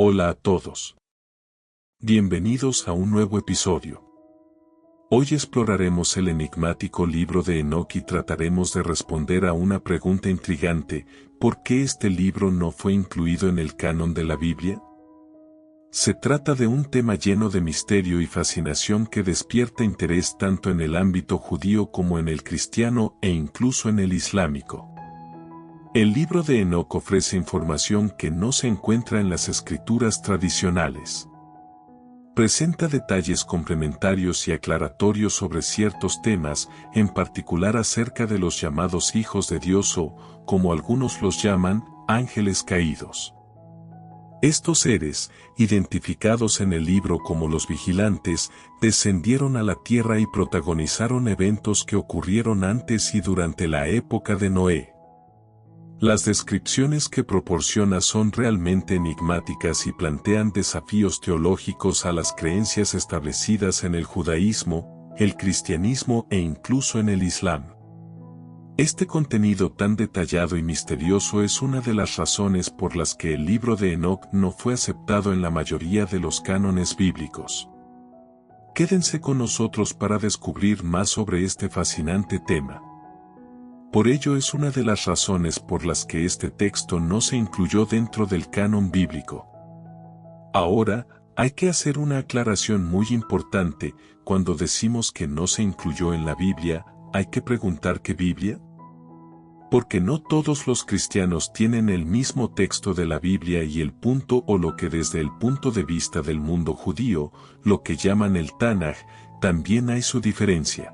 Hola a todos. Bienvenidos a un nuevo episodio. Hoy exploraremos el enigmático libro de Enoc y trataremos de responder a una pregunta intrigante: ¿por qué este libro no fue incluido en el canon de la Biblia? Se trata de un tema lleno de misterio y fascinación que despierta interés tanto en el ámbito judío como en el cristiano e incluso en el islámico. El libro de Enoc ofrece información que no se encuentra en las escrituras tradicionales. Presenta detalles complementarios y aclaratorios sobre ciertos temas, en particular acerca de los llamados hijos de Dios o, como algunos los llaman, ángeles caídos. Estos seres, identificados en el libro como los vigilantes, descendieron a la tierra y protagonizaron eventos que ocurrieron antes y durante la época de Noé. Las descripciones que proporciona son realmente enigmáticas y plantean desafíos teológicos a las creencias establecidas en el judaísmo, el cristianismo e incluso en el islam. Este contenido tan detallado y misterioso es una de las razones por las que el libro de Enoc no fue aceptado en la mayoría de los cánones bíblicos. Quédense con nosotros para descubrir más sobre este fascinante tema. Por ello es una de las razones por las que este texto no se incluyó dentro del canon bíblico. Ahora, hay que hacer una aclaración muy importante: cuando decimos que no se incluyó en la Biblia, hay que preguntar ¿qué Biblia? Porque no todos los cristianos tienen el mismo texto de la Biblia y el punto o lo que desde el punto de vista del mundo judío, lo que llaman el Tanaj, también hay su diferencia.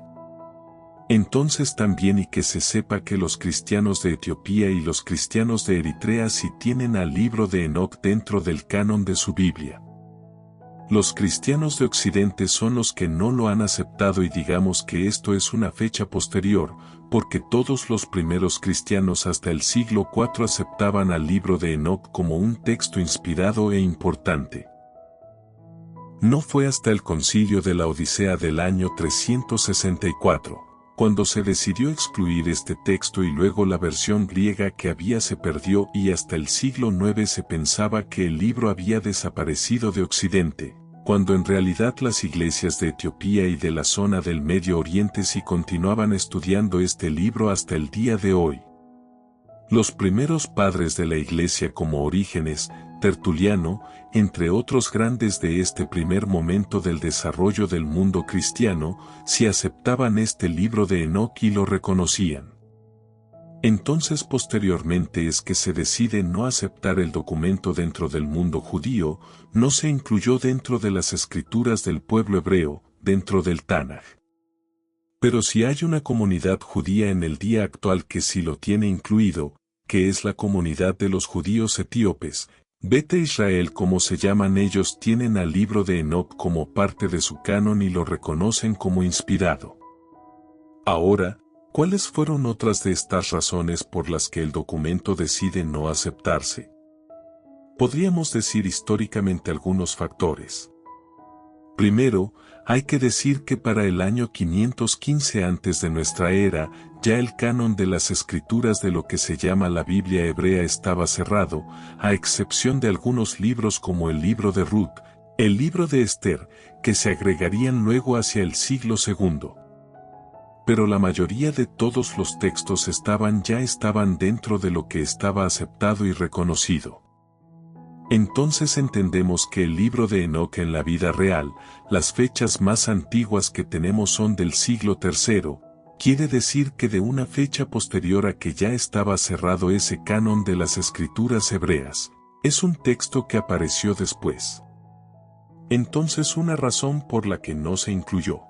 Entonces también y que se sepa que los cristianos de Etiopía y los cristianos de Eritrea sí tienen al libro de Enoc dentro del canon de su Biblia. Los cristianos de Occidente son los que no lo han aceptado y digamos que esto es una fecha posterior, porque todos los primeros cristianos hasta el siglo IV aceptaban al libro de Enoc como un texto inspirado e importante. No fue hasta el concilio de la Odisea del año 364, cuando se decidió excluir este texto y luego la versión griega que había se perdió y hasta el siglo IX se pensaba que el libro había desaparecido de Occidente, cuando en realidad las iglesias de Etiopía y de la zona del Medio Oriente sí continuaban estudiando este libro hasta el día de hoy. Los primeros padres de la iglesia como Orígenes, Tertuliano, entre otros grandes de este primer momento del desarrollo del mundo cristiano, sí aceptaban este libro de Enoc y lo reconocían. Entonces posteriormente es que se decide no aceptar el documento dentro del mundo judío, no se incluyó dentro de las escrituras del pueblo hebreo, dentro del Tanaj. Pero si hay una comunidad judía en el día actual que sí lo tiene incluido, que es la comunidad de los judíos etíopes, Bete Israel como se llaman ellos, tienen al libro de Enoc como parte de su canon y lo reconocen como inspirado. Ahora, ¿cuáles fueron otras de estas razones por las que el documento decide no aceptarse? Podríamos decir históricamente algunos factores. Primero, hay que decir que para el año 515 antes de nuestra era, ya el canon de las escrituras de lo que se llama la Biblia hebrea estaba cerrado, a excepción de algunos libros como el libro de Ruth, el libro de Esther, que se agregarían luego hacia el siglo II. Pero la mayoría de todos los textos estaban dentro de lo que estaba aceptado y reconocido. Entonces entendemos que el libro de Enoc en la vida real, las fechas más antiguas que tenemos son del siglo III, quiere decir que de una fecha posterior a que ya estaba cerrado ese canon de las escrituras hebreas, es un texto que apareció después. Entonces una razón por la que no se incluyó.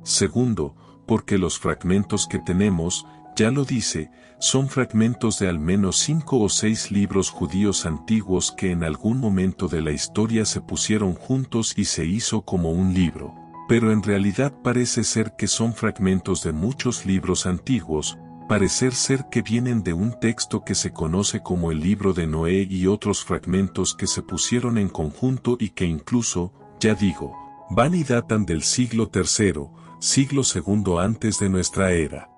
Segundo, porque los fragmentos que tenemos, ya lo dice, son fragmentos de al menos 5 o 6 libros judíos antiguos que en algún momento de la historia se pusieron juntos y se hizo como un libro, pero en realidad parece ser que son fragmentos de muchos libros antiguos, parece ser que vienen de un texto que se conoce como el libro de Noé y otros fragmentos que se pusieron en conjunto y que incluso, ya digo, van y datan del siglo III, siglo II antes de nuestra era.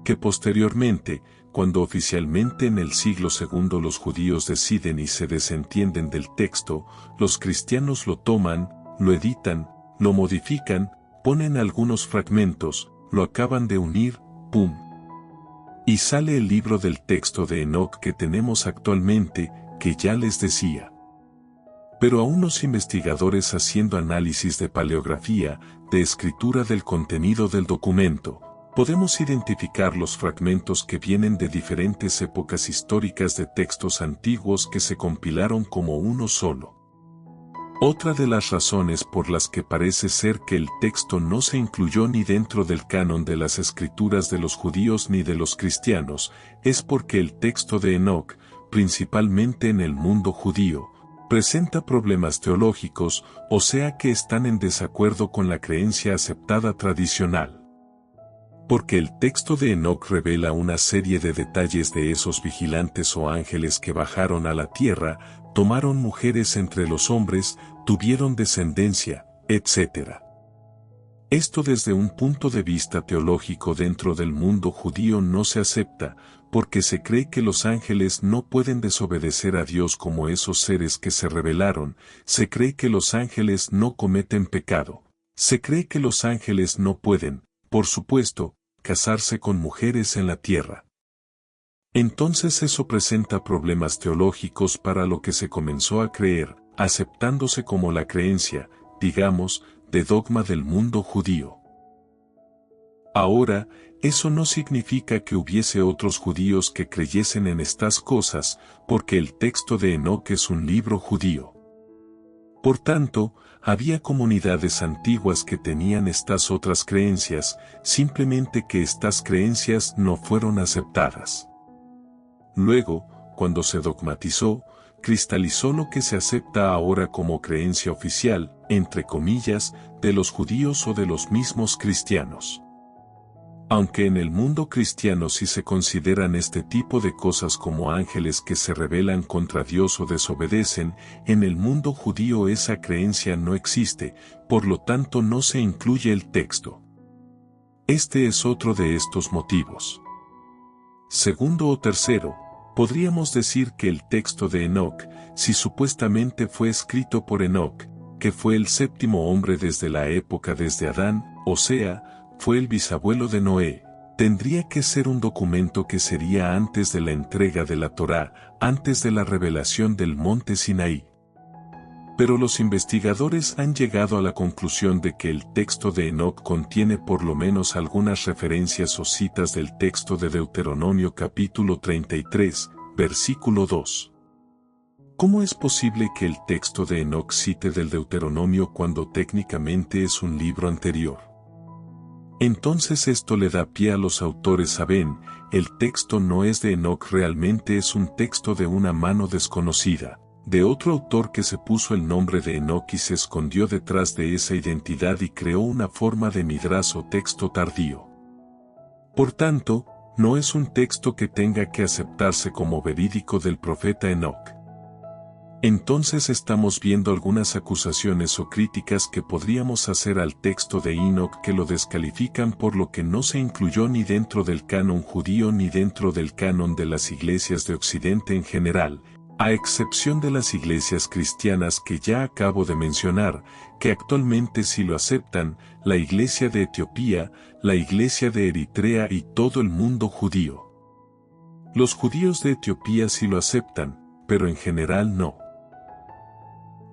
Que posteriormente, cuando oficialmente en el siglo II los judíos deciden y se desentienden del texto, los cristianos lo toman, lo editan, lo modifican, ponen algunos fragmentos, lo acaban de unir, ¡pum! Y sale el libro del texto de Enoc que tenemos actualmente, que ya les decía. Pero aún los investigadores haciendo análisis de paleografía, de escritura del contenido del documento, podemos identificar los fragmentos que vienen de diferentes épocas históricas de textos antiguos que se compilaron como uno solo. Otra de las razones por las que parece ser que el texto no se incluyó ni dentro del canon de las escrituras de los judíos ni de los cristianos, es porque el texto de Enoc, principalmente en el mundo judío, presenta problemas teológicos, o sea que están en desacuerdo con la creencia aceptada tradicional. Porque el texto de Enoc revela una serie de detalles de esos vigilantes o ángeles que bajaron a la tierra, tomaron mujeres entre los hombres, tuvieron descendencia, etc. Esto desde un punto de vista teológico dentro del mundo judío no se acepta, porque se cree que los ángeles no pueden desobedecer a Dios como esos seres que se rebelaron, se cree que los ángeles no cometen pecado, se cree que los ángeles no pueden, por supuesto, casarse con mujeres en la tierra. Entonces eso presenta problemas teológicos para lo que se comenzó a creer, aceptándose como la creencia, digamos, de dogma del mundo judío. Ahora, eso no significa que hubiese otros judíos que creyesen en estas cosas, porque el texto de Enoc es un libro judío. Por tanto, había comunidades antiguas que tenían estas otras creencias, simplemente que estas creencias no fueron aceptadas. Luego, cuando se dogmatizó, cristalizó lo que se acepta ahora como creencia oficial, entre comillas, de los judíos o de los mismos cristianos. Aunque en el mundo cristiano sí se consideran este tipo de cosas como ángeles que se rebelan contra Dios o desobedecen, en el mundo judío esa creencia no existe, por lo tanto no se incluye el texto. Este es otro de estos motivos. Segundo o tercero, podríamos decir que el texto de Enoc, si supuestamente fue escrito por Enoc, que fue el séptimo hombre desde la época desde Adán, o sea, fue el bisabuelo de Noé, tendría que ser un documento que sería antes de la entrega de la Torá, antes de la revelación del monte Sinaí. Pero los investigadores han llegado a la conclusión de que el texto de Enoc contiene por lo menos algunas referencias o citas del texto de Deuteronomio capítulo 33, versículo 2. ¿Cómo es posible que el texto de Enoc cite del Deuteronomio cuando técnicamente es un libro anterior? Entonces esto le da pie a los autores a ven, el texto no es de Enoc, realmente es un texto de una mano desconocida, de otro autor que se puso el nombre de Enoc y se escondió detrás de esa identidad y creó una forma de midrash o texto tardío. Por tanto, no es un texto que tenga que aceptarse como verídico del profeta Enoc. Entonces estamos viendo algunas acusaciones o críticas que podríamos hacer al texto de Enoc que lo descalifican por lo que no se incluyó ni dentro del canon judío ni dentro del canon de las iglesias de Occidente en general, a excepción de las iglesias cristianas que ya acabo de mencionar, que actualmente sí lo aceptan, la iglesia de Etiopía, la iglesia de Eritrea y todo el mundo judío. Los judíos de Etiopía sí lo aceptan, pero en general no.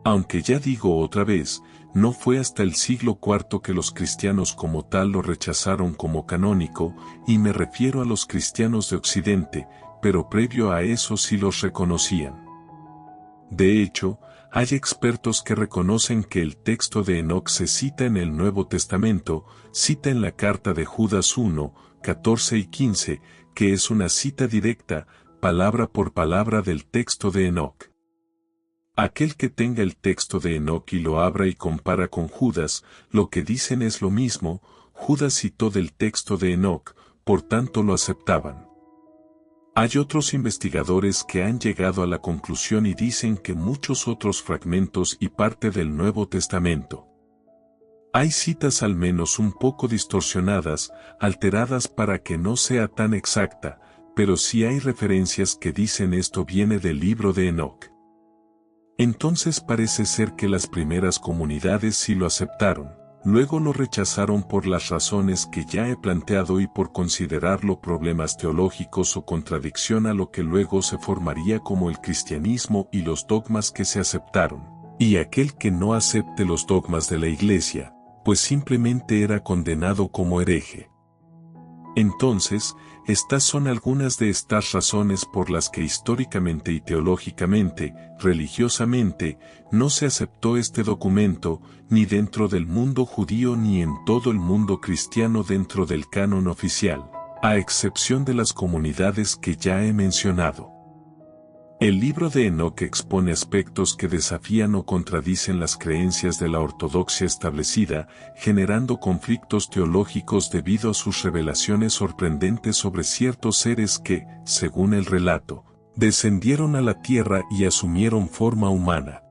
Aunque ya digo otra vez, no fue hasta el siglo IV que los cristianos como tal lo rechazaron como canónico, y me refiero a los cristianos de Occidente, pero previo a eso sí los reconocían. De hecho, hay expertos que reconocen que el texto de Enoc se cita en el Nuevo Testamento, cita en la carta de Judas 1, 14 y 15, que es una cita directa, palabra por palabra del texto de Enoc. Aquel que tenga el texto de Enoc y lo abra y compara con Judas, lo que dicen es lo mismo, Judas citó del texto de Enoc, por tanto lo aceptaban. Hay otros investigadores que han llegado a la conclusión y dicen que muchos otros fragmentos y parte del Nuevo Testamento. Hay citas al menos un poco distorsionadas, alteradas para que no sea tan exacta, pero sí hay referencias que dicen esto viene del libro de Enoc. Entonces parece ser que las primeras comunidades sí lo aceptaron, luego lo rechazaron por las razones que ya he planteado y por considerarlo problemas teológicos o contradicción a lo que luego se formaría como el cristianismo y los dogmas que se aceptaron. Y aquel que no acepte los dogmas de la Iglesia, pues simplemente era condenado como hereje. Entonces, estas son algunas de estas razones por las que históricamente y teológicamente, religiosamente, no se aceptó este documento, ni dentro del mundo judío ni en todo el mundo cristiano dentro del canon oficial, a excepción de las comunidades que ya he mencionado. El libro de Enoc expone aspectos que desafían o contradicen las creencias de la ortodoxia establecida, generando conflictos teológicos debido a sus revelaciones sorprendentes sobre ciertos seres que, según el relato, descendieron a la tierra y asumieron forma humana.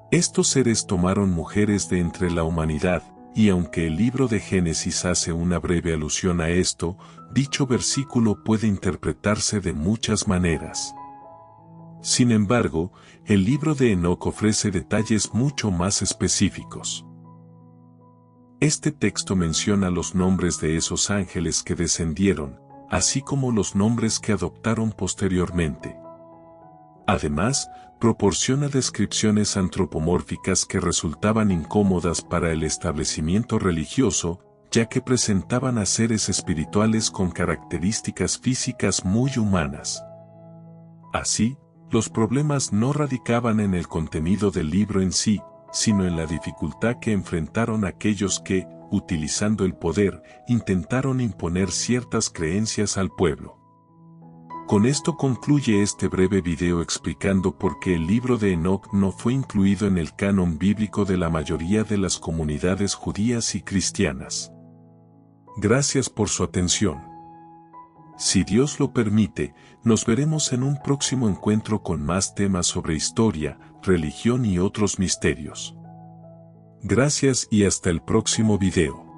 Estos seres tomaron mujeres de entre la humanidad, y aunque el libro de Génesis hace una breve alusión a esto, dicho versículo puede interpretarse de muchas maneras. Sin embargo, el libro de Enoc ofrece detalles mucho más específicos. Este texto menciona los nombres de esos ángeles que descendieron, así como los nombres que adoptaron posteriormente. Además, proporciona descripciones antropomórficas que resultaban incómodas para el establecimiento religioso, ya que presentaban a seres espirituales con características físicas muy humanas. Así, los problemas no radicaban en el contenido del libro en sí, sino en la dificultad que enfrentaron aquellos que, utilizando el poder, intentaron imponer ciertas creencias al pueblo. Con esto concluye este breve video explicando por qué el libro de Enoc no fue incluido en el canon bíblico de la mayoría de las comunidades judías y cristianas. Gracias por su atención. Si Dios lo permite, nos veremos en un próximo encuentro con más temas sobre historia, religión y otros misterios. Gracias y hasta el próximo video.